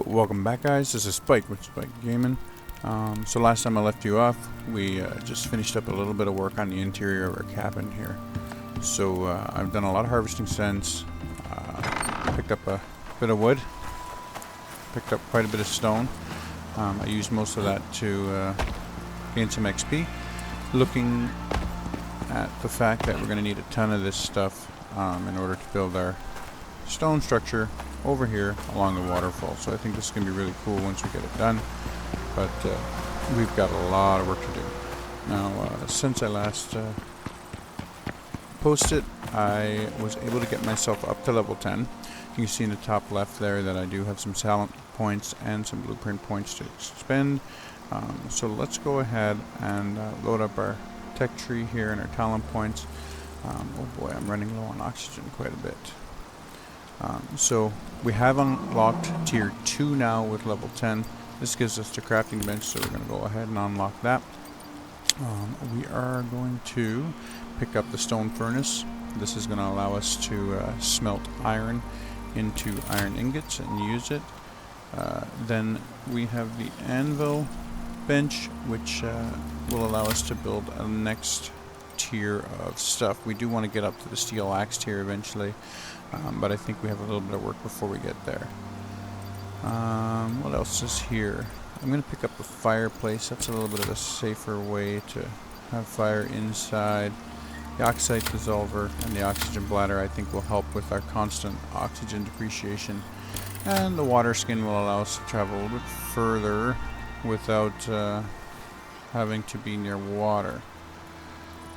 Welcome back, guys. This is Spike with Spike Gaming. So last time I left you off, we just finished up a little bit of work on the interior of our cabin here. So I've done a lot of harvesting since. Picked up a bit of wood, picked up quite a bit of stone. I used most of that to gain some XP. Looking at the fact that we're going to need a ton of this stuff in order to build our stone structure over here along the waterfall. So I think this is going to be really cool once we get it done. But we've got a lot of work to do. Now, since I last posted, I was able to get myself up to level 10. You can see in the top left there that I do have some talent points and some blueprint points to spend. So let's go ahead and load up our tech tree here and our talent points. Oh boy, I'm running low on oxygen quite a bit. So we have unlocked tier 2 now with level 10. This gives us the crafting bench, so we're going to go ahead and unlock that. We are going to pick up the stone furnace. This is going to allow us to smelt iron into iron ingots and use it. Then we have the anvil bench, which will allow us to build a next tier of stuff. We do want to get up to the steel axe tier eventually, but I think we have a little bit of work before we get there. What else is here? I'm going to pick up the fireplace. That's a little bit of a safer way to have fire inside. The oxide dissolver and the oxygen bladder I think will help with our constant oxygen depreciation. And the water skin will allow us to travel a little bit further without having to be near water.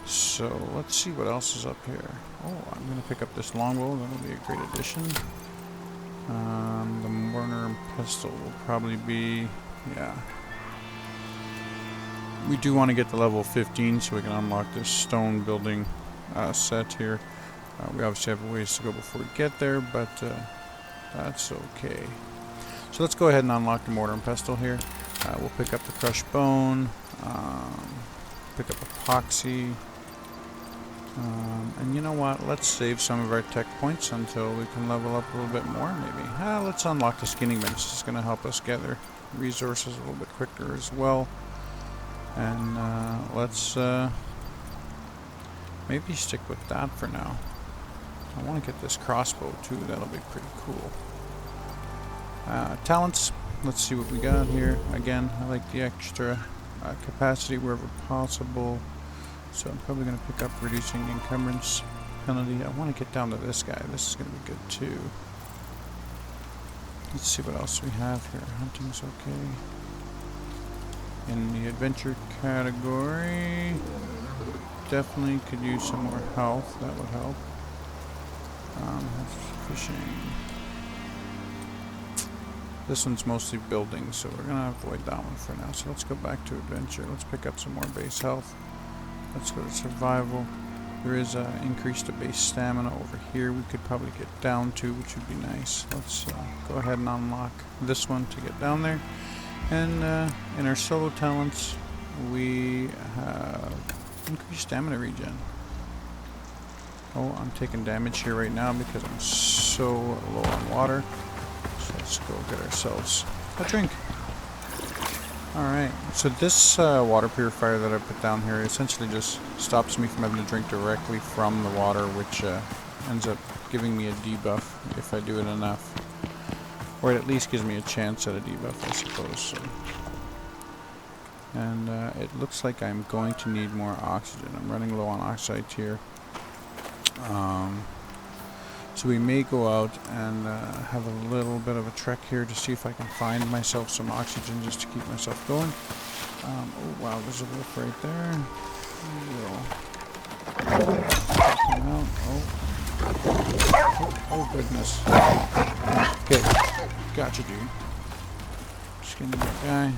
So let's see what else is up here. Oh, I'm going to pick up this longbow. That'll be a great addition. The mortar and pestle will probably be, yeah. We do want to get to level 15 so we can unlock this stone building set here. We obviously have a ways to go before we get there, but that's okay. So let's go ahead and unlock the mortar and pestle here. We'll pick up the crushed bone, pick up epoxy. And you know what, let's save some of our tech points until we can level up a little bit more maybe. Let's unlock the skinning bench. This is going to help us gather resources a little bit quicker as well. And let's maybe stick with that for now. I want to get this crossbow too, that'll be pretty cool. Talents, let's see what we got here. Again, I like the extra capacity wherever possible. So I'm probably going to pick up reducing encumbrance penalty. I want to get down to this guy. This is going to be good too. Let's see what else we have here. Hunting's okay. In the adventure category, definitely could use some more health. That would help. Fishing. This one's mostly building, so we're going to avoid that one for now. So let's go back to adventure. Let's pick up some more base health. Let's go to survival. There is increase to base stamina over here we could probably get down to, which would be nice. Let's go ahead and unlock this one to get down there. And in our solo talents, we have increased stamina regen. Oh, I'm taking damage here right now because I'm so low on water. So let's go get ourselves a drink. Alright, so this water purifier that I put down here essentially just stops me from having to drink directly from the water, which ends up giving me a debuff if I do it enough. Or it at least gives me a chance at a debuff, I suppose. So. And it looks like I'm going to need more oxygen. I'm running low on oxide here. So we may go out and have a little bit of a trek here to see if I can find myself some oxygen just to keep myself going. Oh wow, there's a wolf right there. Oh goodness. Okay, gotcha dude. Skinning that guy.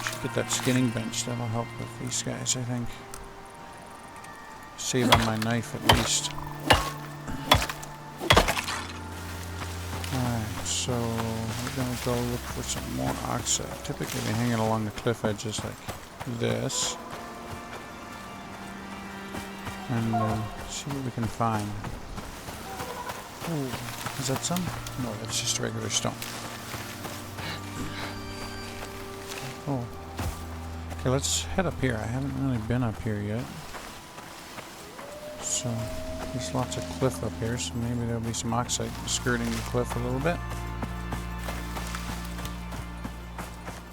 Should get that skinning bench, that'll help with these guys I think. Save on my knife at least. Alright, so we're going to go look for some more oxide. Typically they hang it along the cliff edges like this. And see what we can find. Ooh. Is that some? No, that's just regular stone. Oh. Okay, let's head up here. I haven't really been up here yet. So, there's lots of cliff up here, so maybe there'll be some oxide skirting the cliff a little bit.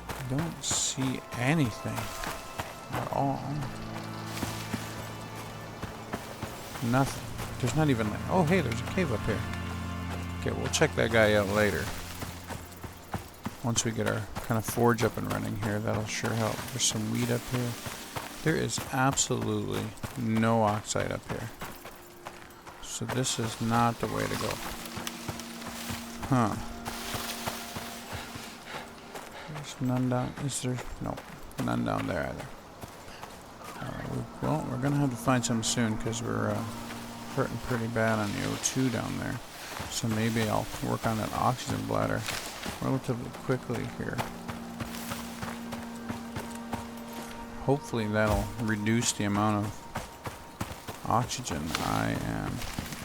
I don't see anything at all. Nothing. There's not even like, oh hey, there's a cave up here. Okay, we'll check that guy out later. Once we get our kind of forge up and running here, that'll sure help. There's some weed up here. There is absolutely no oxide up here. So this is not the way to go. Huh. There's none down. Is there? No. None down there either. Well, we're going to have to find some soon because we're hurting pretty bad on the O2 down there. So maybe I'll work on that oxygen bladder relatively quickly here. Hopefully that'll reduce the amount of oxygen I am...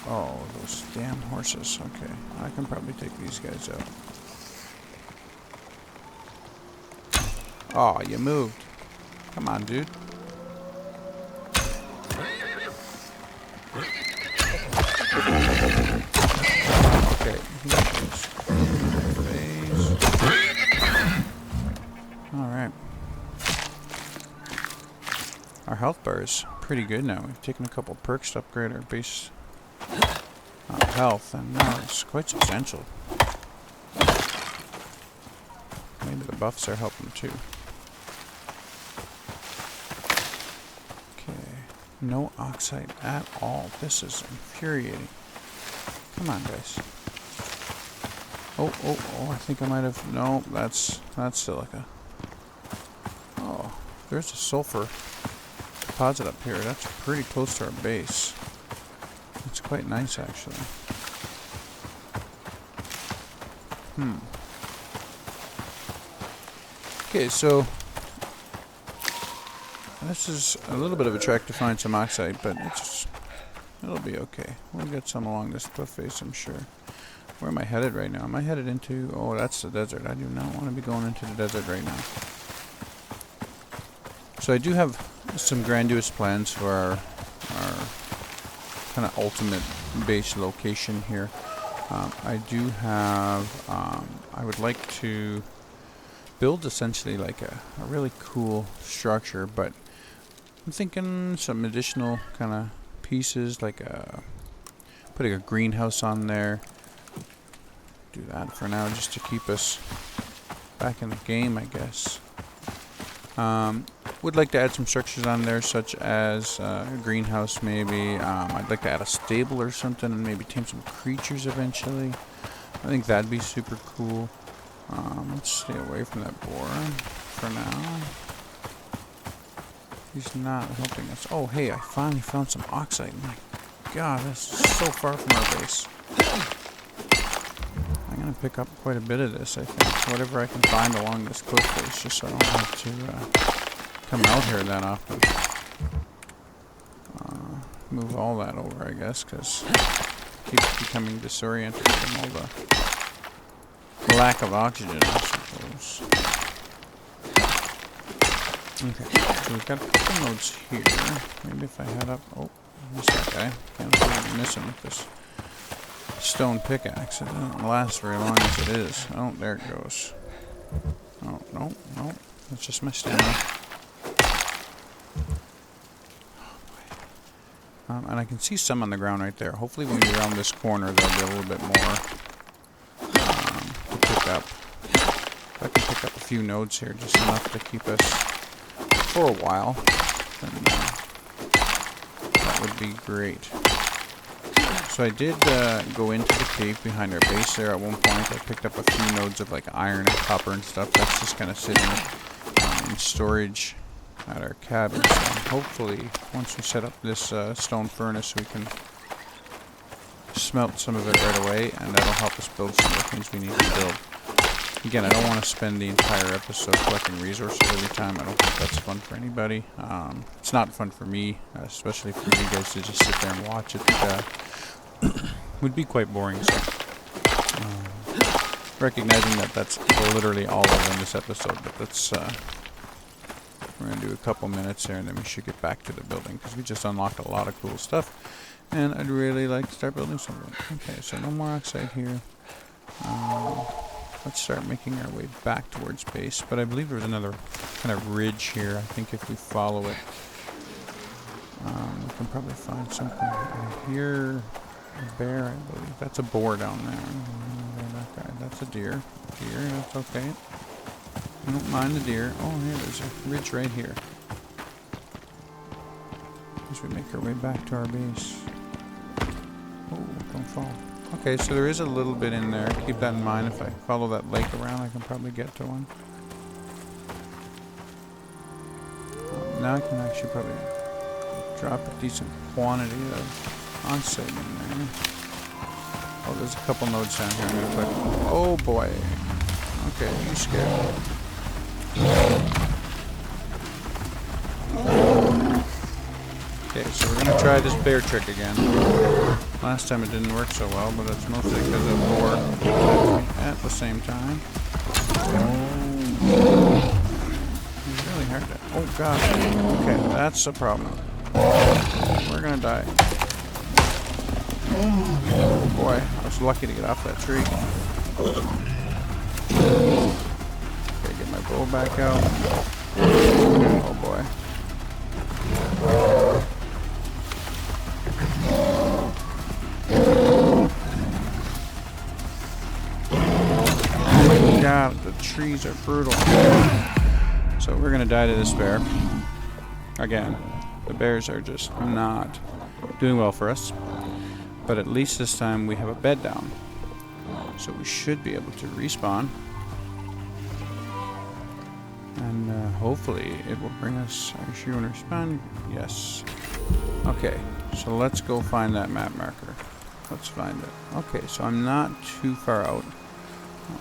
Oh, those damn horses. Okay, I can probably take these guys out. Oh, you moved. Come on, dude. Okay. Alright. Our health bar is pretty good now. We've taken a couple perks to upgrade our base health, and now it's quite substantial. Maybe the buffs are helping too. Okay. No oxide at all. This is infuriating. Come on, guys. Oh, I think I might have... No, that's silica. Oh, there's a sulfur deposit up here. That's pretty close to our base. It's quite nice, actually. Okay, so... This is a little bit of a trek to find some oxide, but it'll be okay. We'll get some along this cliff face, I'm sure. Where am I headed right now? Am I headed into... Oh, that's the desert. I do not want to be going into the desert right now. So I do have some grandiose plans for our kind of ultimate base location here. I do have... I would like to build essentially like a really cool structure, but I'm thinking some additional kind of pieces, like putting a greenhouse on there. Do that for now, just to keep us back in the game, I guess. Would like to add some structures on there, such as a greenhouse, maybe. I'd like to add a stable or something, and maybe tame some creatures eventually. I think that'd be super cool. Let's stay away from that boar for now. He's not helping us. Oh, hey, I finally found some oxide. My God, that's so far from our base. I'm going to pick up quite a bit of this, I think. Whatever I can find along this cliff face, just so I don't have to come out here that often. Move all that over, I guess, because it keeps becoming disoriented from all the lack of oxygen, I suppose. Okay, so we've got a couple nodes here. Maybe if I head up... Oh, I missed that guy. Can't afford to miss him with this stone pickaxe. It doesn't last very long as it is. Oh, there it goes. Oh, no. That's just my stamina. And I can see some on the ground right there. Hopefully when we round this corner, there'll be a little bit more to pick up. If I can pick up a few nodes here, just enough to keep us for a while, then that would be great. So I did go into the cave behind our base there at one point. I picked up a few nodes of like iron and copper and stuff. That's just kind of sitting in storage at our cabin. So hopefully, once we set up this stone furnace, we can smelt some of it right away, and that'll help us build some of the things we need to build. Again, I don't want to spend the entire episode collecting resources every time. I don't think that's fun for anybody. It's not fun for me, especially for you guys to just sit there and watch it. Would be quite boring. So Recognizing that that's literally all of in this episode, but that's, we're going to do a couple minutes here and then we should get back to the building because we just unlocked a lot of cool stuff and I'd really like to start building something. Okay, so no more oxide here. Let's start making our way back towards base, but I believe there's another kind of ridge here. I think if we follow it, we can probably find something. I hear a bear, I believe. That's a boar down there. That guy. That's a deer. Deer, that's okay. I don't mind the deer. Oh, here, there's a ridge right here. As we make our way back to our base. Oh, don't fall. Okay, so there is a little bit in there. Keep that in mind. If I follow that lake around, I can probably get to one. Now I can actually probably drop a decent quantity of onsite in there. Oh, there's a couple nodes down here. I'm gonna put. Oh boy. Okay, you scared me. Okay, so we're gonna try this bear trick again. Last time it didn't work so well, but that's mostly because of war at the same time. It's really hard to. Oh god. Okay, that's a problem. We're gonna die. Oh boy, I was lucky to get off that tree. Okay, get my bow back out. Oh boy. Oh my god, the trees are brutal. So we're gonna die to this bear. Again, the bears are just not doing well for us. But at least this time we have a bed down. So we should be able to respawn. And hopefully it will bring us... Are you sure you want to respawn? Yes. Okay, so let's go find that map marker. Let's find it. Okay, so I'm not too far out.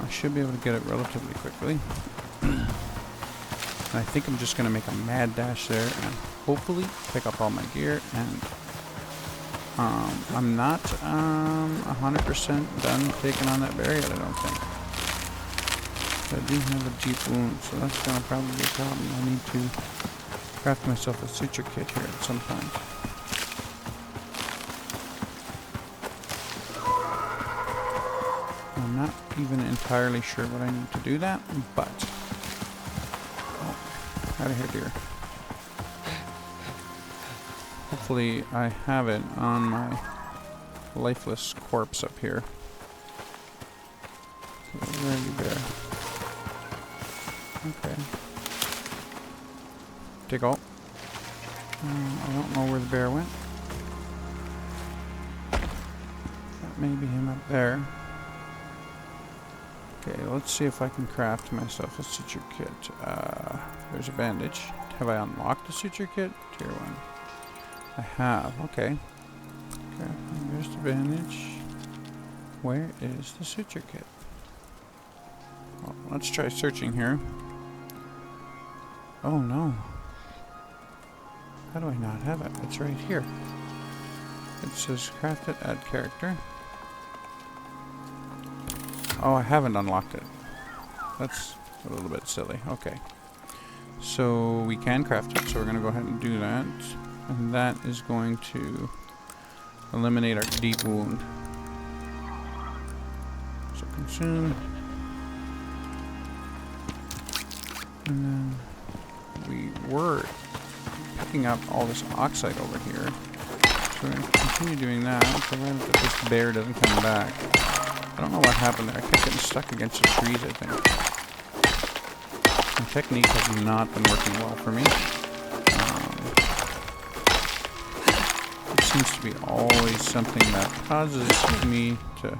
I should be able to get it relatively quickly. And I think I'm just going to make a mad dash there and hopefully pick up all my gear and... I'm not 100% done taking on that bear yet, I don't think. But I do have a deep wound, so that's gonna probably be a problem. I need to craft myself a suture kit here at some point. I'm not even entirely sure what I need to do that, but... Oh, out of here, dear. Hopefully I have it on my lifeless corpse up here. Where are you, bear? Okay. Dig out. I don't know where the bear went. That may be him up there. Okay, let's see if I can craft myself a suture kit. There's a bandage. Have I unlocked the suture kit? Tier 1. I have, okay. Okay, there's the bandage. Where is the suture kit? Well, let's try searching here. Oh no. How do I not have it? It's right here. It says crafted, add character. Oh, I haven't unlocked it. That's a little bit silly. Okay. So we can craft it, so we're going to go ahead and do that. And that is going to eliminate our deep wound. So consume. And then we were picking up all this oxide over here. So we're going to continue doing that, provided that this bear doesn't come back. I don't know what happened there. I kept getting stuck against the trees, I think. My technique has not been working well for me. It seems to be always something that causes me to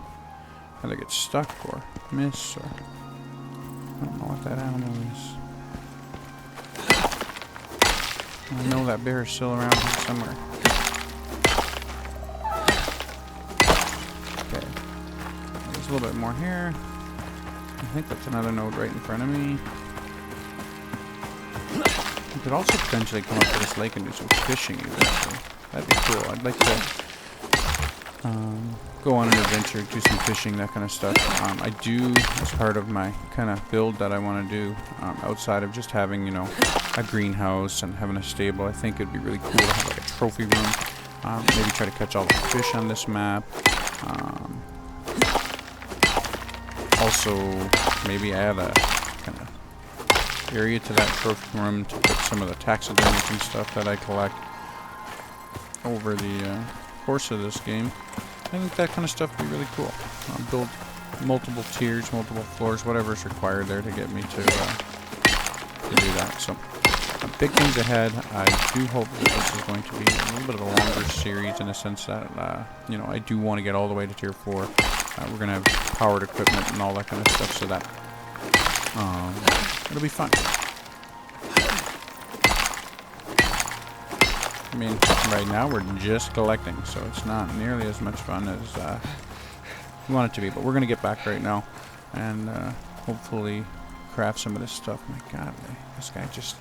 either get stuck or miss, or... I don't know what that animal is. I know that bear is still around here somewhere. Okay. There's a little bit more here. I think that's another node right in front of me. We could also potentially come up to this lake and do some fishing even, so that'd be cool. I'd like to go on an adventure, do some fishing, that kind of stuff. I do, as part of my kind of build that I want to do, outside of just having, you know, a greenhouse and having a stable, I think it'd be really cool to have like a trophy room. Maybe try to catch all the fish on this map. Also, maybe add a kind of area to that trophy room to put some of the taxidermies and stuff that I collect over the course of this game. I think that kind of stuff would be really cool. Build multiple tiers, multiple floors, whatever's required there to get me to do that. So, big things ahead. I do hope that this is going to be a little bit of a longer series in a sense that, you know, I do want to get all the way to tier 4. We're going to have powered equipment and all that kind of stuff, so that it'll be fun. I mean, right now we're just collecting, so it's not nearly as much fun as we want it to be. But we're going to get back right now and hopefully craft some of this stuff. My God, this guy just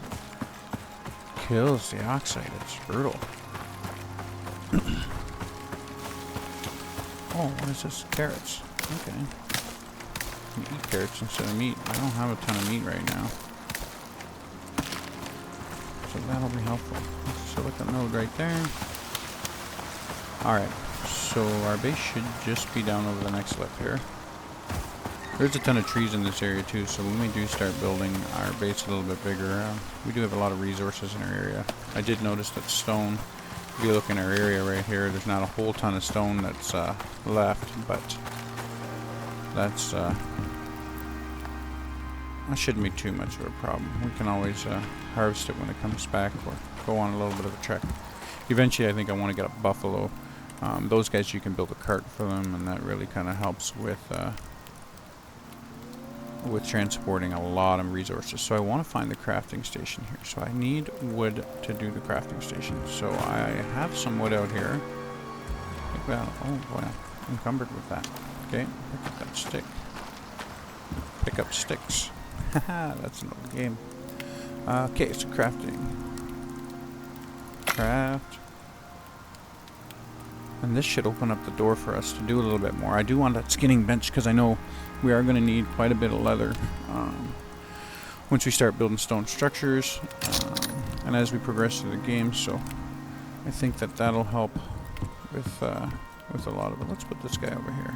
kills the oxide. It's brutal. Oh, what is this? Carrots. Okay. You eat carrots instead of meat. I don't have a ton of meat right now, so that'll be helpful. Silica node right there. Alright, so our base should just be down over the next lip here. There's a ton of trees in this area too, so when we do start building our base a little bit bigger, we do have a lot of resources in our area. I did notice that stone, if you look in our area right here, there's not a whole ton of stone that's left, but that's that shouldn't be too much of a problem. We can always harvest it when it comes back, or go on a little bit of a trek. Eventually I think I want to get a buffalo. Those guys, you can build a cart for them, and that really kind of helps with transporting a lot of resources. So I want to find the crafting station here. So I need wood to do the crafting station. So I have some wood out here. Oh boy, I'm encumbered with that. Okay, pick up that stick. Pick up sticks. Haha, that's an old game. Okay, so crafting. Craft. And this should open up the door for us to do a little bit more. I do want that skinning bench because I know we are going to need quite a bit of leather once we start building stone structures and as we progress through the game. So I think that that'll help with a lot of it. Let's put this guy over here.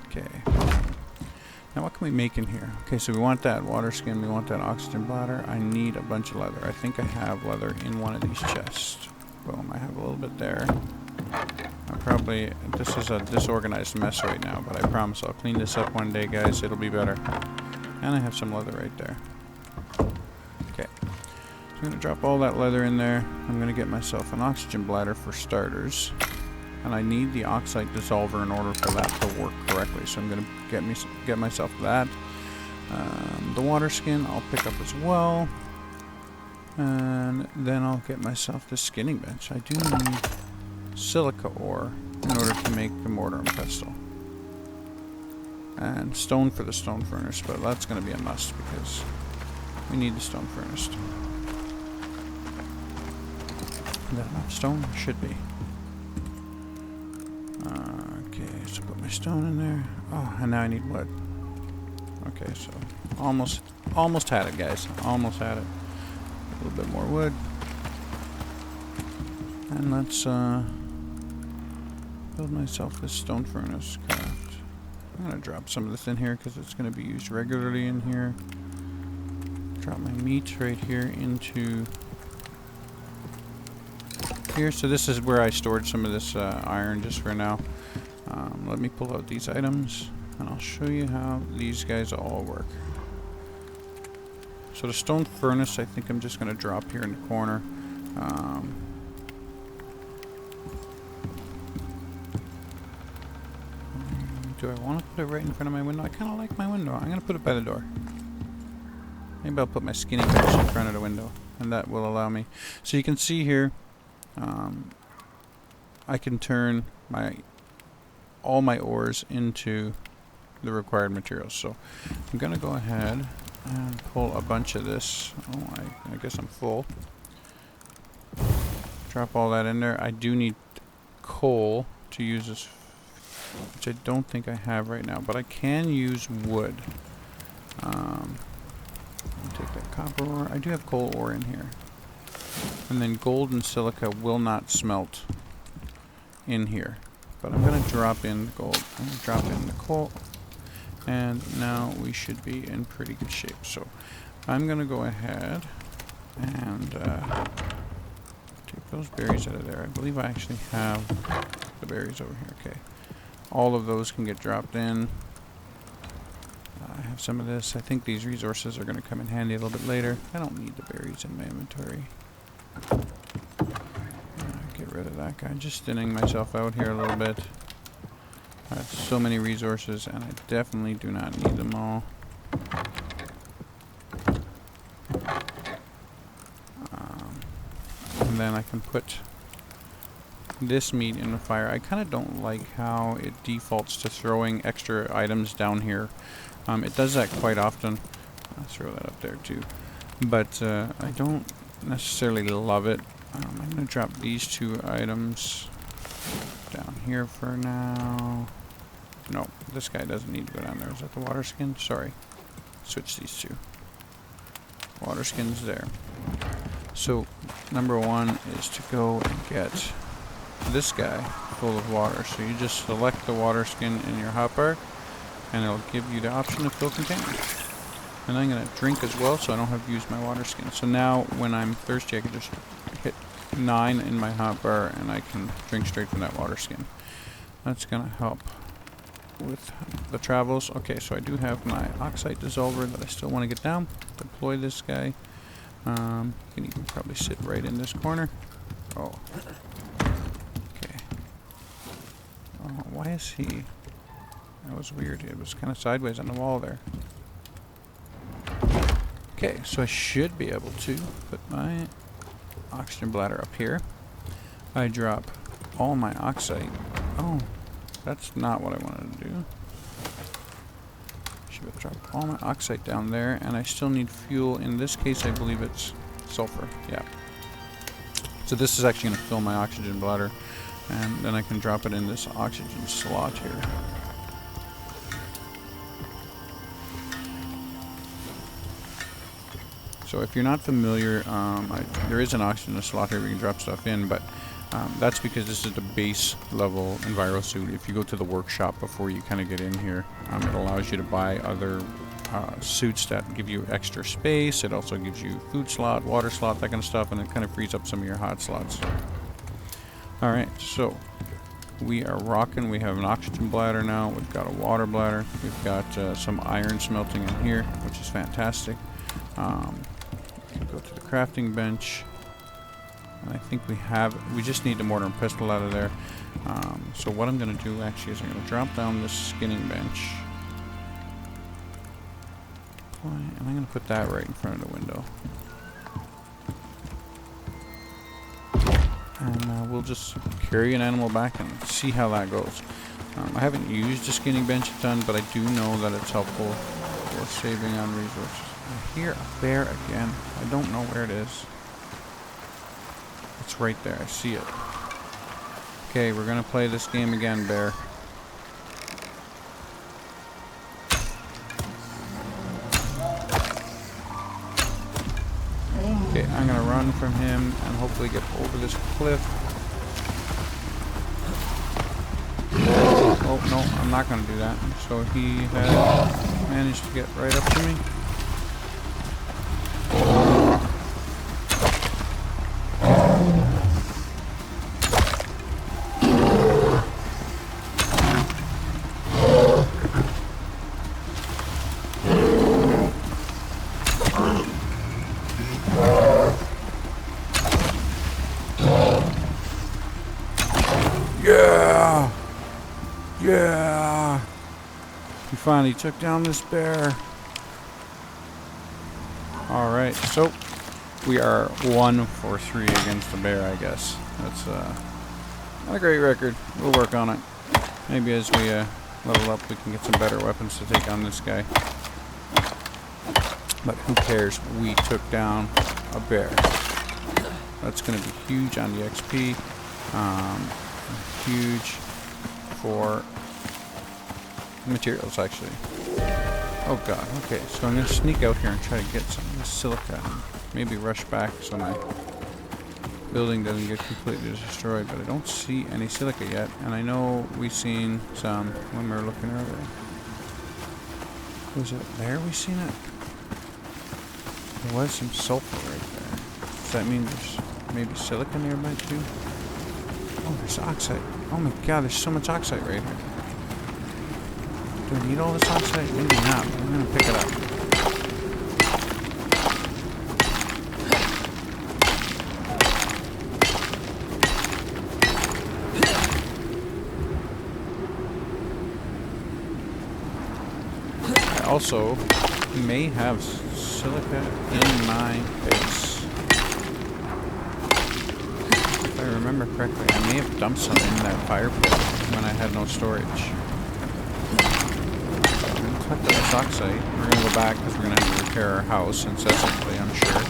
Okay. Now what can we make in here? Okay, so we want that water skin, we want that oxygen bladder. I need a bunch of leather. I think I have leather in one of these chests. Boom, I have a little bit there. This is a disorganized mess right now, but I promise I'll clean this up one day, guys. It'll be better. And I have some leather right there. Okay. So I'm going to drop all that leather in there. I'm going to get myself an oxygen bladder for starters. And I need the oxide dissolver in order for that to work correctly. So I'm going to get myself that. The water skin I'll pick up as well. And then I'll get myself the skinning bench. I do need silica ore in order to make the mortar and pestle. And stone for the stone furnace, but that's going to be a must because we need the stone furnace. Is that enough stone? Should be. Okay, so put my stone in there. Oh, and now I need wood. Okay, so almost had it, guys. Almost had it. A little bit more wood. And let's build myself this stone furnace craft. I'm going to drop some of this in here because it's going to be used regularly in here. Drop my meat right here into here. So this is where I stored some of this iron just for now. Let me pull out these items and I'll show you how these guys all work. So the stone furnace, I think I'm just going to drop here in the corner. Do I want to put it right in front of my window? I kind of like my window. I'm going to put it by the door. Maybe I'll put my skinning bench in front of the window, and that will allow me. So you can see here, I can turn all my ores into the required materials. So I'm going to go ahead and pull a bunch of this. Oh, I guess I'm full. Drop all that in there. I do need coal to use as which I don't think I have right now, but I can use wood. I'll take that copper ore. I do have coal ore in here. And then gold and silica will not smelt in here. But I'm going to drop in the gold. I'm going to drop in the coal. And now we should be in pretty good shape. So I'm going to go ahead and take those berries out of there. I believe I actually have the berries over here. Okay. All of those can get dropped in. I have some of this. I think these resources are going to come in handy a little bit later. I don't need the berries in my inventory. Get rid of that guy. Just thinning myself out here a little bit. I have so many resources and I definitely do not need them all. And then I can put this meat in the fire. I kind of don't like how it defaults to throwing extra items down here. It does that quite often. I'll throw that up there too. But I don't necessarily love it. I'm going to drop these 2 items down here for now. No, this guy doesn't need to go down there. Is that the water skin? Sorry. Switch these 2. Water skin's there. So, number 1 is to go and get this guy full of water. So you just select the water skin in your hotbar, and it'll give you the option to fill containers. And I'm going to drink as well, so I don't have to use my water skin. So now, when I'm thirsty, I can just hit 9 in my hotbar, and I can drink straight from that water skin. That's going to help with the travels. Okay, so I do have my oxide dissolver that I still want to get down. Deploy this guy. You can even probably sit right in this corner. Oh. Okay. Oh, why is he... That was weird. It was kind of sideways on the wall there. Okay, so I should be able to put my oxygen bladder up here. I drop all my oxide. Oh, that's not what I wanted to do. Should have dropped all my oxide down there, and I still need fuel. In this case, I believe it's sulfur. Yeah. So this is actually going to fill my oxygen bladder, and then I can drop it in this oxygen slot here. So if you're not familiar, there is an oxygen slot here where you can drop stuff in, but that's because this is the base level Enviro suit. If you go to the workshop before you kind of get in here, it allows you to buy other suits that give you extra space. It also gives you food slot, water slot, that kind of stuff, and it kind of frees up some of your hot slots. Alright, so we are rocking. We have an oxygen bladder now. We've got a water bladder. We've got some iron smelting in here, which is fantastic. Go to the crafting bench. And I think we just need the mortar and pestle out of there. So what I'm going to do actually is I'm going to drop down this skinning bench. And I'm going to put that right in front of the window. And we'll just carry an animal back and see how that goes. I haven't used the skinning bench a ton, but I do know that it's helpful for saving on resources. I hear a bear again. I don't know where it is. It's right there. I see it. Okay, we're going to play this game again, bear. Okay, I'm going to run from him and hopefully get over this cliff. Oh, no, I'm not going to do that. So he has managed to get right up to me. Yeah! Yeah! We finally took down this bear. Alright, so we are 1 for 3 against the bear, I guess. That's not a great record. We'll work on it. Maybe as we level up, we can get some better weapons to take on this guy. But who cares? We took down a bear. That's going to be huge on the XP. Huge for materials, actually. Oh god, okay, so I'm going to sneak out here and try to get some of this silica and maybe rush back so my building doesn't get completely destroyed, but I don't see any silica yet, and I know we seen some when we were looking earlier. Was it there we seen it? There was some sulfur right there. Does that mean there's maybe silica nearby too? Oh, there's oxide. Oh my god, there's so much oxide right here. Do I need all this oxide? Maybe not, but I'm gonna pick it up. I also may have silica in my base. If I remember correctly, I may have dumped some in that fire pit when I had no storage. Cut this oxide. We're going to go back because we're going to have to repair our house incessantly, I'm sure.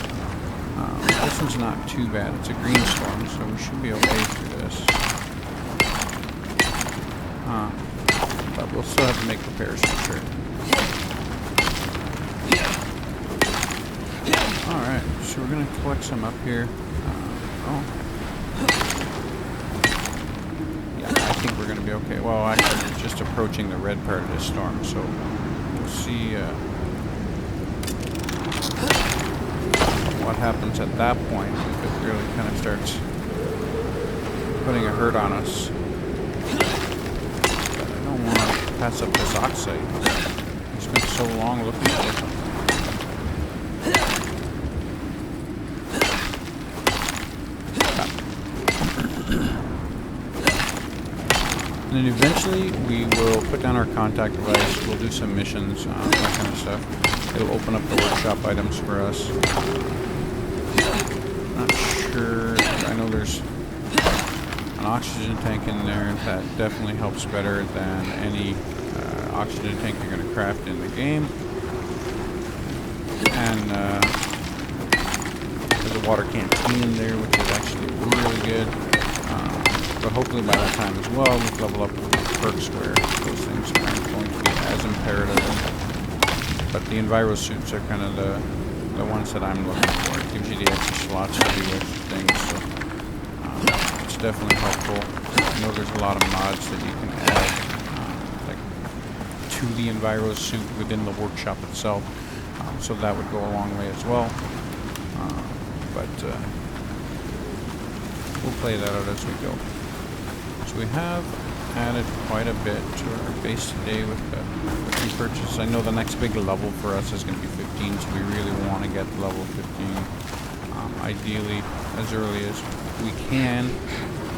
This one's not too bad. It's a green storm, so we should be okay through this. But we'll still have to make repairs for sure. Alright, so we're going to collect some up here. Yeah, I think we're going to be okay. Well, actually, we're just approaching the red part of this storm, so we'll see what happens at that point if it really kind of starts putting a hurt on us. But I don't want to pass up this oxide. I spent so long looking for it. And then eventually we will put down our contact device, we'll do some missions, that kind of stuff. It'll open up the workshop items for us. Not sure, I know there's an oxygen tank in there that definitely helps better than any oxygen tank you're going to craft in the game. And there's a water canteen in there, which is actually really good. But hopefully by that time as well, we've leveled up with perks where those things aren't going to be as imperative. But the Enviro suits are kind of the ones that I'm looking for. It gives you the extra slots to do extra things, so it's definitely helpful. I know there's a lot of mods that you can add like to the Enviro suit within the workshop itself, so that would go a long way as well. But we'll play that out as we go. So we have added quite a bit to our base today with the repurchase. I know the next big level for us is going to be 15, so we really want to get level 15, ideally as early as we can,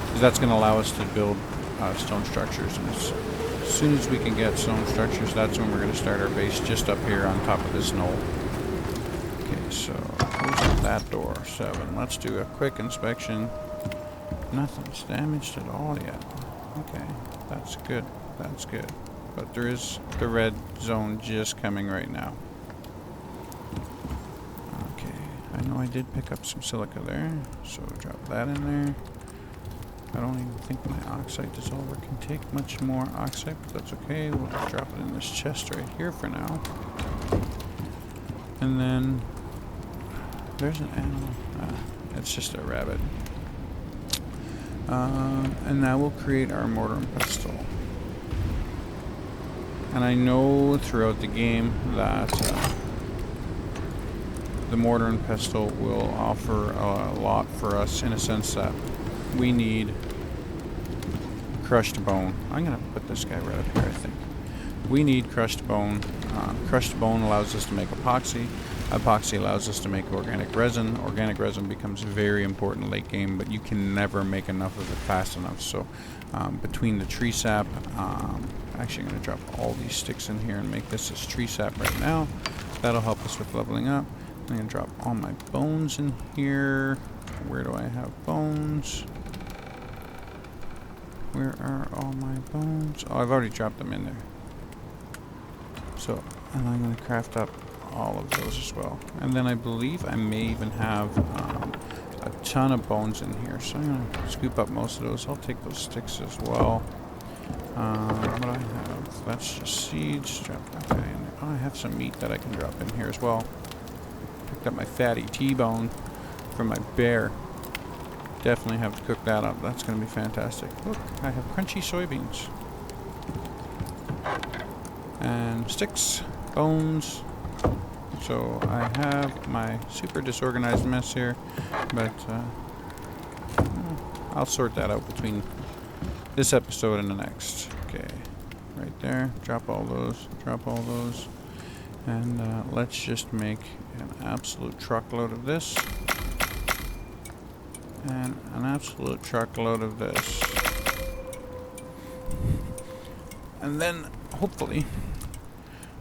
because that's going to allow us to build stone structures. And as soon as we can get stone structures, that's when we're going to start our base just up here on top of this knoll. Okay, so close that door, 7. Let's do a quick inspection. Nothing's damaged at all yet. Okay, that's good. That's good. But there is the red zone just coming right now. Okay, I know I did pick up some silica there, so drop that in there. I don't even think my oxide dissolver can take much more oxide, but that's okay. We'll just drop it in this chest right here for now. And then there's an animal. It's just a rabbit. And now we'll create our mortar and pestle. And I know throughout the game that the mortar and pestle will offer a lot for us, in a sense that we need crushed bone. I'm going to put this guy right up here, I think. We need crushed bone. Crushed bone allows us to make epoxy. Epoxy allows us to make organic resin. Organic resin becomes very important late game, but you can never make enough of it fast enough. So between the tree sap, actually I'm going to drop all these sticks in here and make this as tree sap right now. That'll help us with leveling up. I'm going to drop all my bones in here. Where do I have bones? Where are all my bones? Oh, I've already dropped them in there. So, and I'm going to craft up all of those as well. And then I believe I may even have a ton of bones in here. So I'm going to scoop up most of those. I'll take those sticks as well. What do I have? that's just seeds. Drop that guy in there. Oh, I have some meat that I can drop in here as well. Picked up my fatty T-bone from my bear. Definitely have to cook that up. That's going to be fantastic. Look, I have crunchy soybeans. And sticks, bones. So I have my super disorganized mess here, but I'll sort that out between this episode and the next. Okay, right there. Drop all those. Drop all those. And let's just make an absolute truckload of this. And an absolute truckload of this. And then, hopefully,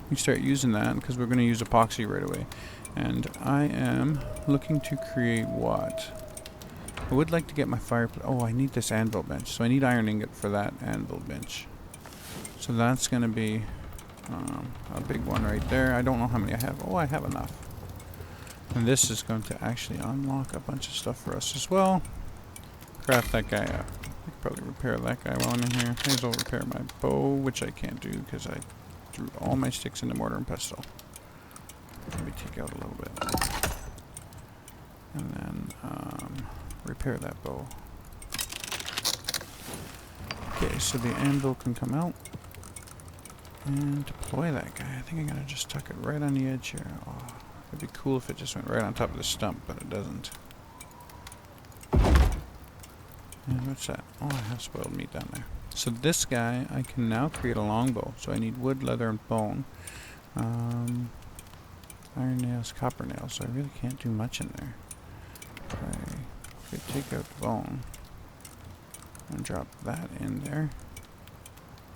we start using that, because we're going to use epoxy right away. And I am looking to create what? I would like to get my fireplace. Oh, I need this anvil bench. So I need iron ingot for that anvil bench. So that's going to be a big one right there. I don't know how many I have. Oh, I have enough. And this is going to actually unlock a bunch of stuff for us as well. Craft that guy up. I could probably repair that guy while I'm in here. May as well repair my bow, which I can't do because I threw all my sticks into mortar and pestle. Let me take out a little bit. And then repair that bow. Okay, so the anvil can come out. And deploy that guy. I think I'm going to just tuck it right on the edge here. Oh, it'd be cool if it just went right on top of the stump, but it doesn't. And what's that? Oh, I have spoiled meat down there. So this guy, I can now create a longbow. So I need wood, leather, and bone. Iron nails, copper nails. So I really can't do much in there. I could take out the bone and drop that in there.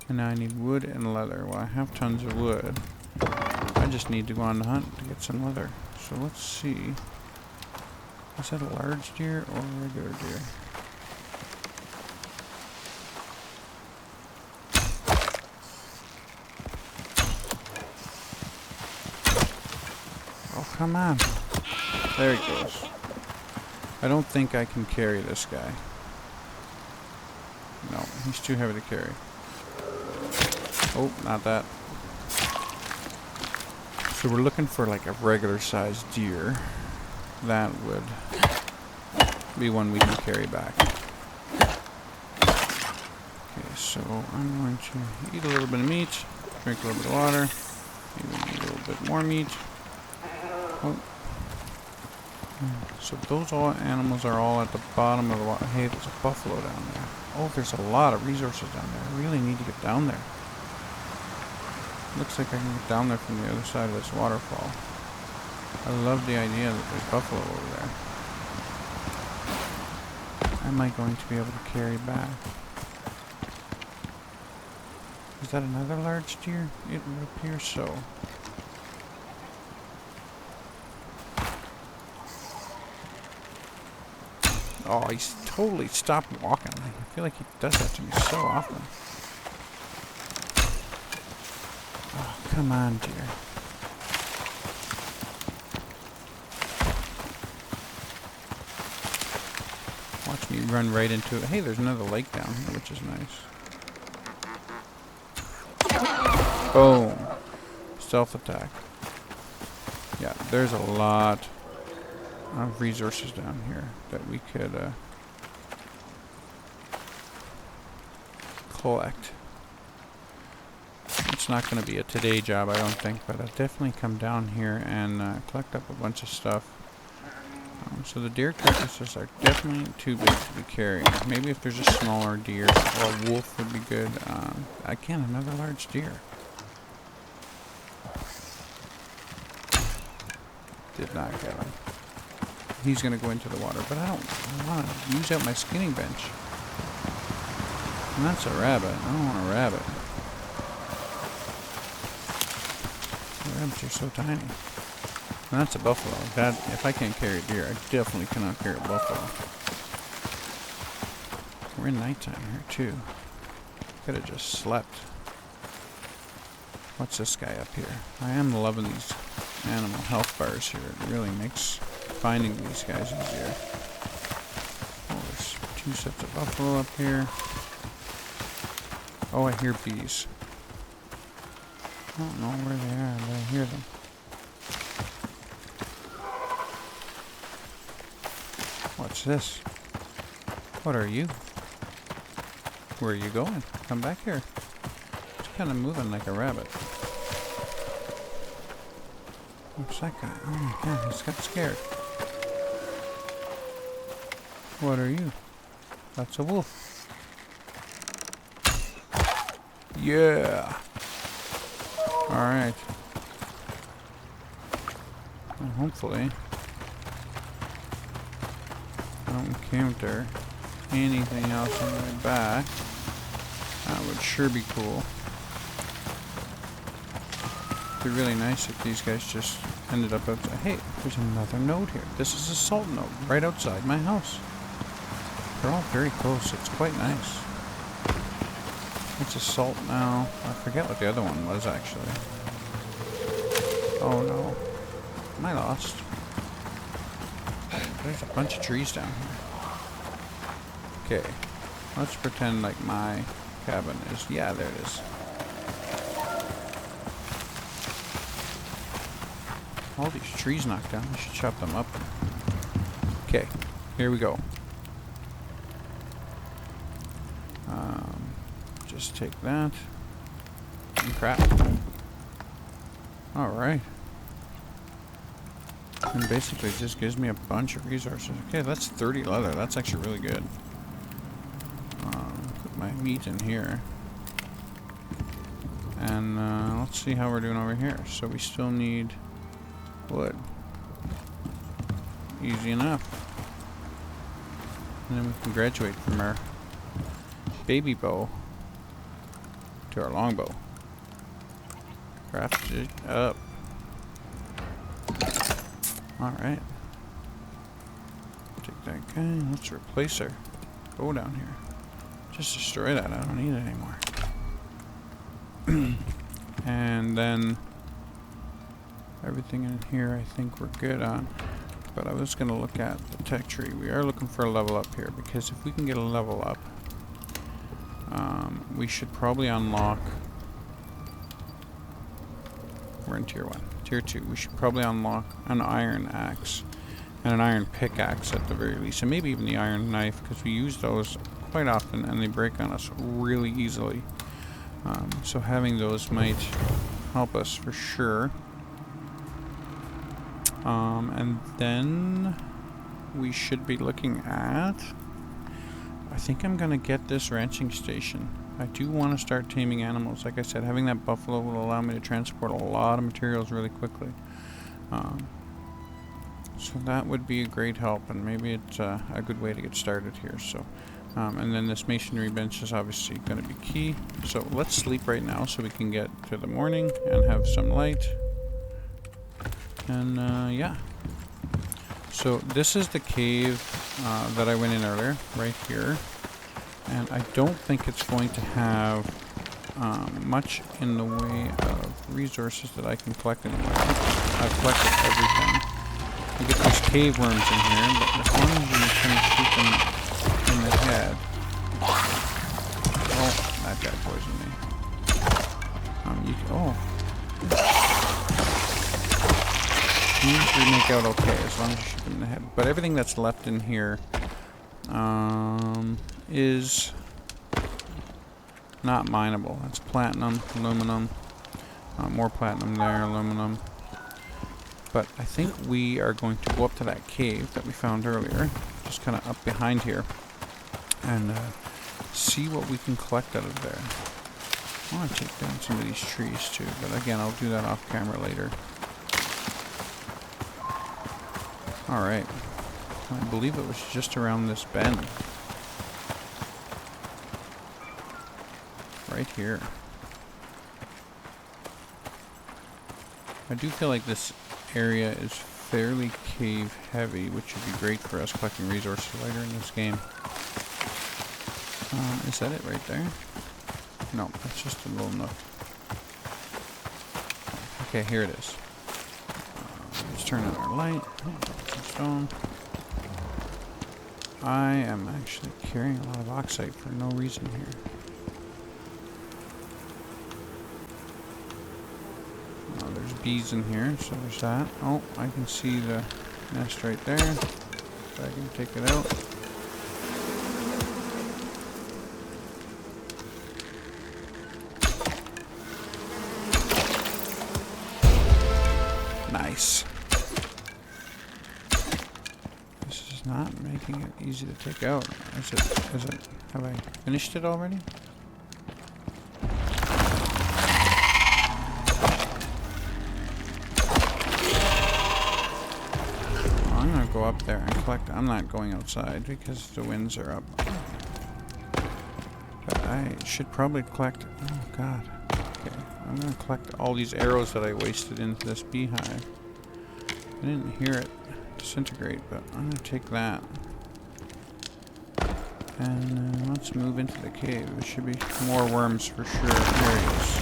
And now I need wood and leather. Well, I have tons of wood. I just need to go on the hunt to get some leather. So let's see. Is that a large deer or a regular deer? Oh, come on. There he goes. I don't think I can carry this guy. No, he's too heavy to carry. Oh, not that. So we're looking for like a regular sized deer. That would be one we can carry back. Okay, so I'm going to eat a little bit of meat, drink a little bit of water, maybe need a little bit more meat. Oh. So those all animals are all at the bottom of the water. Hey, there's a buffalo down there. Oh, there's a lot of resources down there. I really need to get down there. Looks like I can get down there from the other side of this waterfall. I love the idea that there's buffalo over there. Am I going to be able to carry back? Is that another large deer? It would appear so. Oh, he's totally stopped walking. I feel like he does that to me so often. Oh, come on, dear. Watch me run right into it. Hey, there's another lake down here, which is nice. Boom. Self-attack. Yeah, there's a lot of resources down here that we could collect. It's not going to be a today job, I don't think, but I'll definitely come down here and collect up a bunch of stuff. So the deer carcasses are definitely too big to be carrying. Maybe if there's a smaller deer or a wolf would be good. Again, another large deer. Did not get him. He's going to go into the water, but I want to use out my skinning bench. And that's a rabbit. I don't want a rabbit. The rabbits are so tiny. And that's a buffalo. That, if I can't carry a deer, I definitely cannot carry a buffalo. We're in nighttime here, too. Could have just slept. What's this guy up here? I am loving these animal health bars here. It really makes finding these guys easier. Oh, there's 2 sets of buffalo up here. Oh, I hear bees. don't know where they are, but I hear them. What's this? What are you? Where are you going? Come back here. It's kind of moving like a rabbit. What's that guy? Oh my god, he's got scared. What are you? That's a wolf. Yeah. Alright. Well, hopefully I don't encounter anything else on my back. That would sure be cool. It'd be really nice if these guys just ended up outside. Hey, there's another node here. This is a salt node right outside my house. They're all very close. It's quite nice. It's a salt now. I forget what the other one was actually. Oh no. Am I lost? There's a bunch of trees down here. Okay. Let's pretend like my cabin is... Yeah, there it is. All these trees knocked down. I should chop them up. Okay. Here we go. Just take that. And crap. Alright. And basically it just gives me a bunch of resources. Okay, that's 30 leather. That's actually really good. Put my meat in here. And let's see how we're doing over here. So we still need wood. Easy enough. And then we can graduate from our baby bow to our longbow. Craft it up. Alright. Take that guy. Let's replace our bow down here. Just destroy that. I don't need it anymore. And then everything in here I think we're good on. But I was going to look at the tech tree. We are looking for a level up here, because if we can get a level up, we should probably unlock... We're in tier 1. Tier 2. We should probably unlock an iron axe and an iron pickaxe at the very least, and maybe even the iron knife, because we use those quite often and they break on us really easily. So having those might help us for sure. And then we should be looking at... I think I'm going to get this ranching station. I do want to start taming animals. Like I said, having that buffalo will allow me to transport a lot of materials really quickly. So that would be a great help, and maybe it's a good way to get started here. So, and then this masonry bench is obviously going to be key. So let's sleep right now so we can get to the morning and have some light. And yeah. So this is the cave that I went in earlier, right here. And I don't think it's going to have much in the way of resources that I can collect anymore. I've collected everything. You get these cave worms in here, but as long as you kind of shoot them in the head... Oh, that guy poisoned me. You can, you usually make out okay as long as you shoot them in the head. But everything that's left in here is not mineable. That's platinum, aluminum, more platinum there, aluminum. But I think we are going to go up to that cave that we found earlier, just kind of up behind here, and see what we can collect out of there. I want to take down some of these trees too, but again, I'll do that off camera later. Alright. I believe it was just around this bend. Right here. I do feel like this area is fairly cave heavy, which would be great for us collecting resources later in this game. Is that it right there? No, that's just a little nook. Okay, here it is. Let's turn on our light. Some stone. I am actually carrying a lot of oxide for no reason here. There's bees in here, so there's that. Oh, I can see the nest right there. So I can take it out. Nice. This is not making it easy to take out. Is it? Have I finished it already? I'm gonna go up there and collect. I'm not going outside because the winds are up. But I should probably collect. Oh god. Okay, I'm gonna collect all these arrows that I wasted into this beehive. I didn't hear it disintegrate, but I'm gonna take that. And let's move into the cave. There should be more worms for sure. There he is.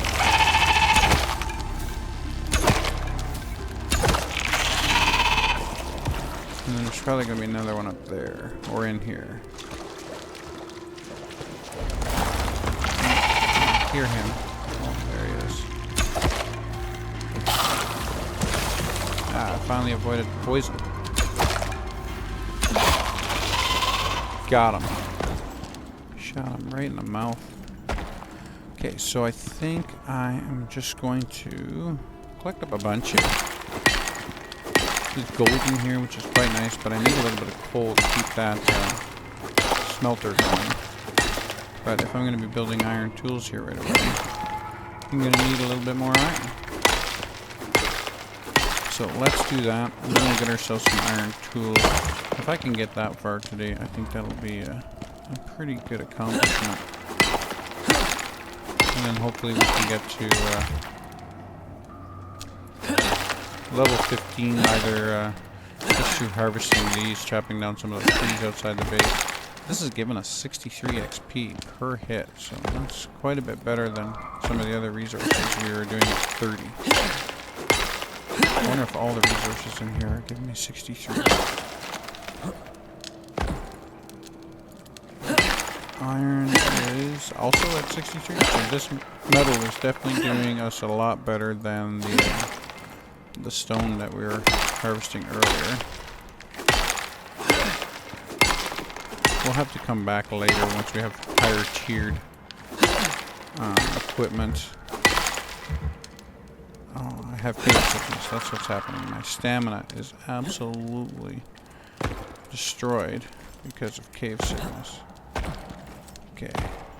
And then there's probably gonna be another one up there, or in here. I hear him. There he is. Ah, I finally avoided poison. Got him. Shot him right in the mouth. Okay, so I think I am just going to collect up a bunch here. There's gold in here, which is quite nice, but I need a little bit of coal to keep that smelter going. But if I'm going to be building iron tools here right away, I'm going to need a little bit more iron. So let's do that, and then we'll get ourselves some iron tools. If I can get that far today, I think that'll be a pretty good accomplishment. And then hopefully we can get to level 15, either just through harvesting these, chopping down some of the trees outside the base. This has given us 63 XP per hit, so that's quite a bit better than some of the other resources we were doing at 30. I wonder if all the resources in here are giving me 63. Iron is also at 63, so this metal is definitely doing us a lot better than the stone that we were harvesting earlier. We'll have to come back later once we have higher tiered equipment. Oh, I have cave sickness. That's what's happening. My stamina is absolutely destroyed because of cave sickness. Okay,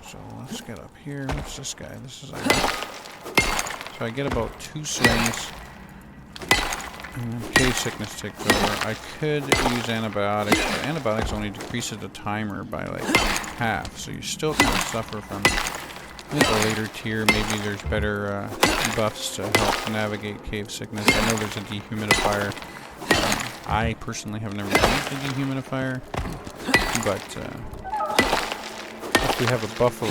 so let's get up here. What's this guy? This is so I get about 2 swings, and then cave sickness takes over. I could use antibiotics, but antibiotics only decreases the timer by like half, so you still kind of suffer from it. I think a later tier, maybe there's better buffs to help navigate cave sickness. I know there's a dehumidifier. I personally have never used a dehumidifier, but if we have a buffalo,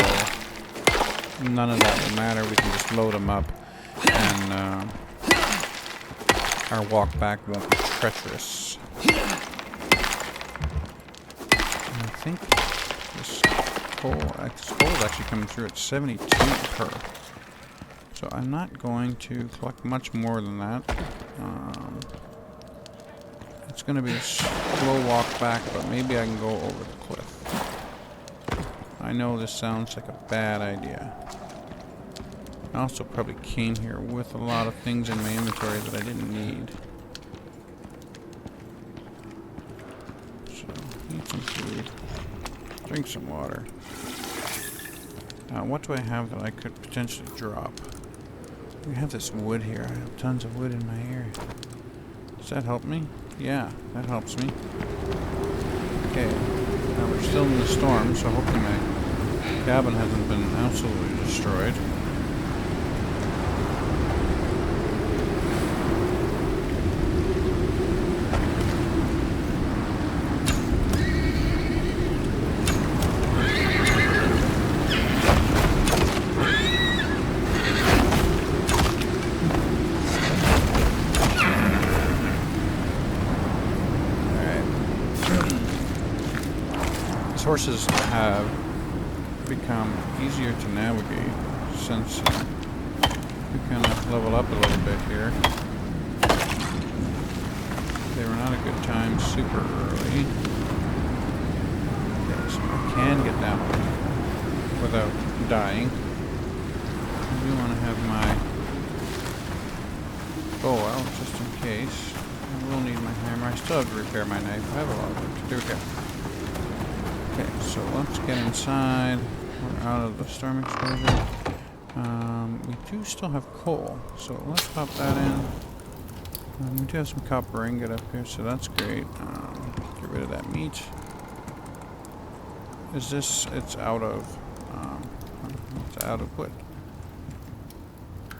none of that will matter. We can just load them up, and our walk back won't be treacherous. And I think this coal is actually coming through at 72 per. So I'm not going to collect much more than that. It's going to be a slow walk back, but maybe I can go over the cliff. I know this sounds like a bad idea. I also probably came here with a lot of things in my inventory that I didn't need. So, eat some food. Drink some water. What do I have that I could potentially drop? We have this wood here. I have tons of wood in my area. Does that help me? Yeah, that helps me. Okay. Now we're still in the storm, so hopefully my cabin hasn't been absolutely destroyed. Horses have become easier to navigate since we kind of level up a little bit here. They were not a good time super early. Okay, so I can get down without dying. I do want to have my bow out just in case. I will need my hammer. I still have to repair my knife. I have a lot of work to do here. Okay, so let's get inside. We're out of the storm exposure. We do still have coal, so let's pop that in. We do have some copper ingot up here, so that's great. Get rid of that meat. Is this? It's out of wood.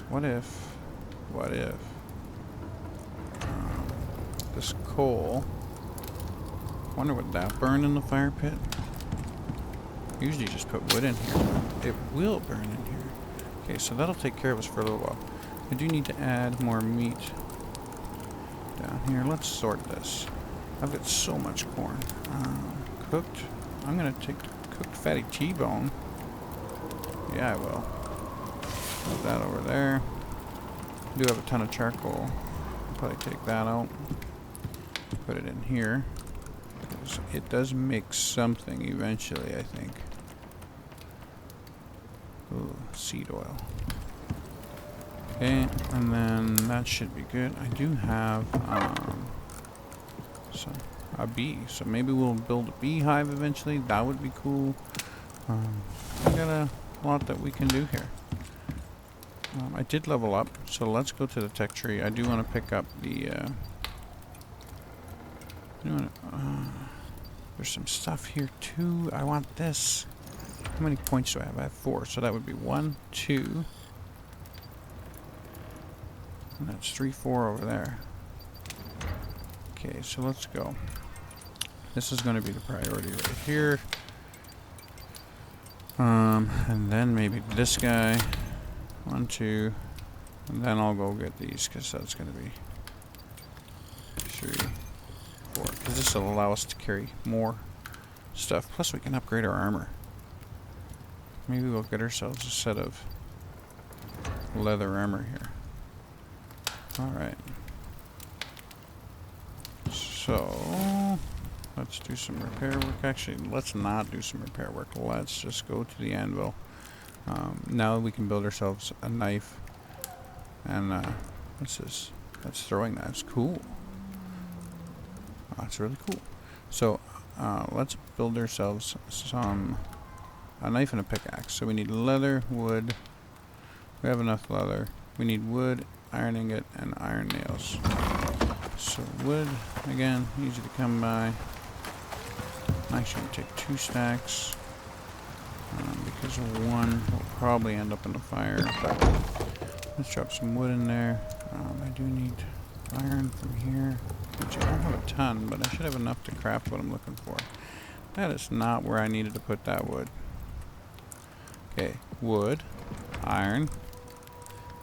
What if this coal? Wonder would that burn in the fire pit? Usually just put wood in here. It will burn in here. Okay, so that'll take care of us for a little while. I do need to add more meat down here. Let's sort this. I've got so much corn. Cooked. I'm gonna take the cooked fatty T-bone. Yeah, I will. Put that over there. I do have a ton of charcoal. I'll probably take that out. Put it in here. It does make something eventually, I think. Ooh, seed oil. Okay, and then that should be good. I do have a bee, so maybe we'll build a beehive eventually. That would be cool. We got a lot that we can do here. I did level up, so let's go to the tech tree. I do want to pick up the. There's some stuff here too. I want this. How many points do I have? I have 4, so that would be 1, 2. And that's 3, 4 over there. Okay, so let's go. This is going to be the priority right here. And then maybe this guy. 1, 2. And then I'll go get these, because that's going to be 3, 4. Because this will allow us to carry more stuff. Plus we can upgrade our armor. Maybe we'll get ourselves a set of leather armor here. Alright. So, let's do some repair work. Actually, let's not do some repair work. Let's just go to the anvil. Now we can build ourselves a knife. And, what's this? That's throwing knives. Cool. That's really cool. So, let's build ourselves a knife and a pickaxe. So we need leather, wood. We have enough leather. We need wood, iron ingot, and iron nails. So wood, again, easy to come by. I'm actually going to take 2 stacks. Because 1 will probably end up in the fire. Let's drop some wood in there. I do need iron from here. Which I don't have a ton, but I should have enough to craft what I'm looking for. That is not where I needed to put that wood. Okay, wood, iron.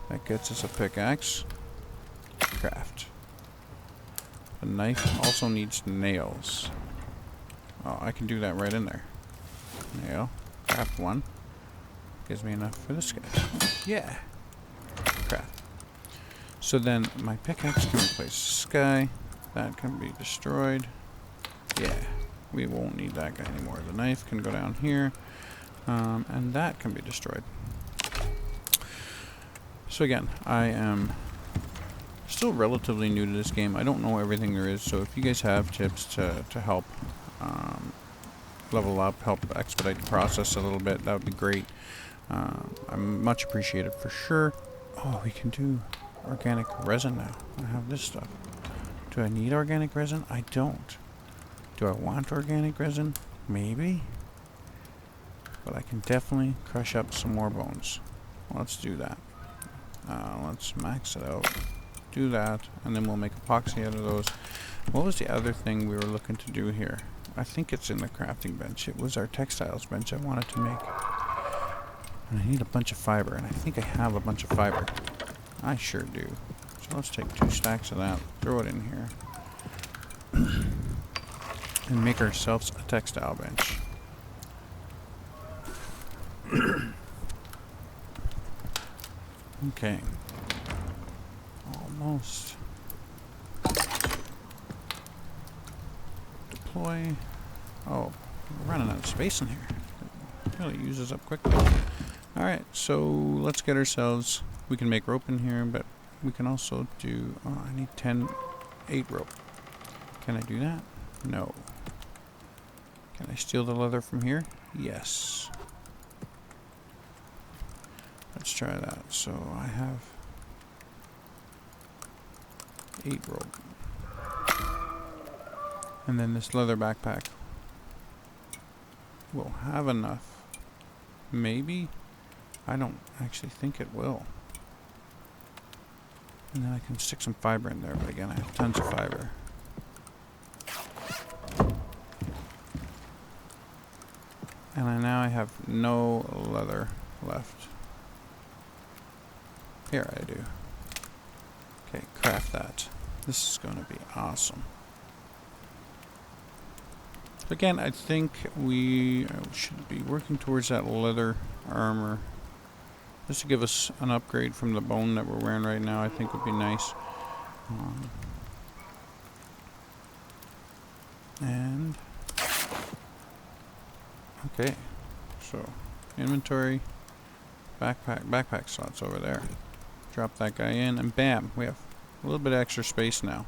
That gets us a pickaxe. Craft. The knife also needs nails. Oh, I can do that right in there. Nail. Craft 1. Gives me enough for this guy. Yeah. Craft. So then my pickaxe can replace this guy. That can be destroyed. Yeah. We won't need that guy anymore. The knife can go down here. And that can be destroyed. So again, I am still relatively new to this game. I don't know everything there is, so if you guys have tips to help level up, help expedite the process a little bit, that would be great. I'm much appreciated for sure. Oh, we can do organic resin now. I have this stuff. Do I need organic resin? I don't. Do I want organic resin? Maybe. But I can definitely crush up some more bones. Let's do that. Let's max it out. Do that, and then we'll make epoxy out of those. What was the other thing we were looking to do here? I think it's in the crafting bench. It was our textiles bench I wanted to make. And I need a bunch of fiber, and I think I have a bunch of fiber. I sure do. So let's take 2 stacks of that, throw it in here, and make ourselves a textile bench. Okay. almost. Deploy. Oh, we're running out of space in here. It really uses up quickly. Alright, so let's get ourselves... We can make rope in here, but we can also do... Oh, I need 8 rope. Can I do that? No. Can I steal the leather from here? Yes. Let's try that. So I have 8 rope. And then this leather backpack will have enough. Maybe? I don't actually think it will. And then I can stick some fiber in there, but again, I have tons of fiber. And now I have no leather left. Here I do. Okay, craft that. This is going to be awesome. Again, I think we should be working towards that leather armor. Just to give us an upgrade from the bone that we're wearing right now, I think would be nice. And... Okay, so inventory, backpack slots over there. Drop that guy in, and bam, we have a little bit of extra space now.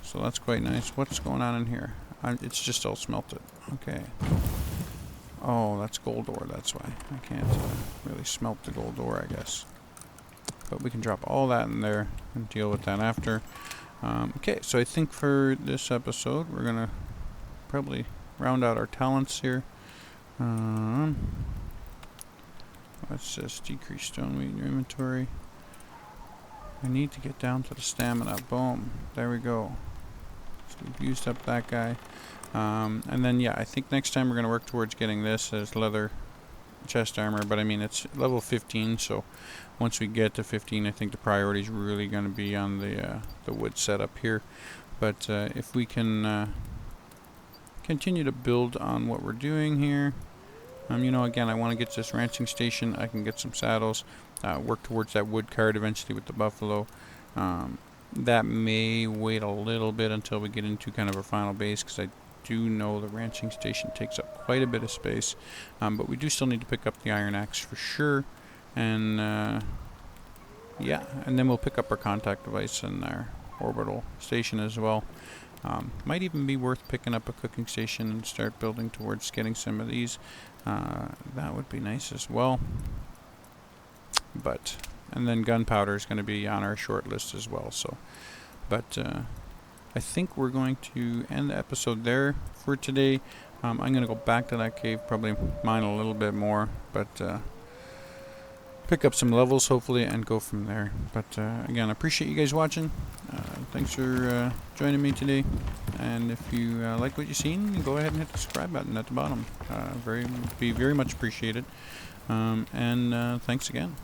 So that's quite nice. What's going on in here? It's just all smelted. Okay. Oh, that's gold ore, that's why. I can't really smelt the gold ore, I guess. But we can drop all that in there and deal with that after. Okay, so I think for this episode, we're going to probably round out our talents here. Let's just decrease stone weight in your inventory. I need to get down to the stamina. Boom. There we go. So we've used up that guy. And then, yeah, I think next time we're going to work towards getting this as leather chest armor. But, I mean, it's level 15, so once we get to 15, I think the priority is really going to be on the wood setup here. But if we can continue to build on what we're doing here, you know, again, I want to get to this ranching station. I can get some saddles, work towards that wood cart eventually with the buffalo. That may wait a little bit until we get into kind of our final base, because I do know the ranching station takes up quite a bit of space. But we do still need to pick up the iron axe for sure. And yeah, and then we'll pick up our contact device and our orbital station as well. Might even be worth picking up a cooking station and start building towards getting some of these. That would be nice as well. But, and then gunpowder is going to be on our short list as well. So, but I think we're going to end the episode there for today. I'm going to go back to that cave, probably mine a little bit more, but pick up some levels hopefully and go from there. But again, I appreciate you guys watching. Thanks for joining me today. And if you like what you've seen, go ahead and hit the subscribe button at the bottom. Be very much appreciated. And thanks again.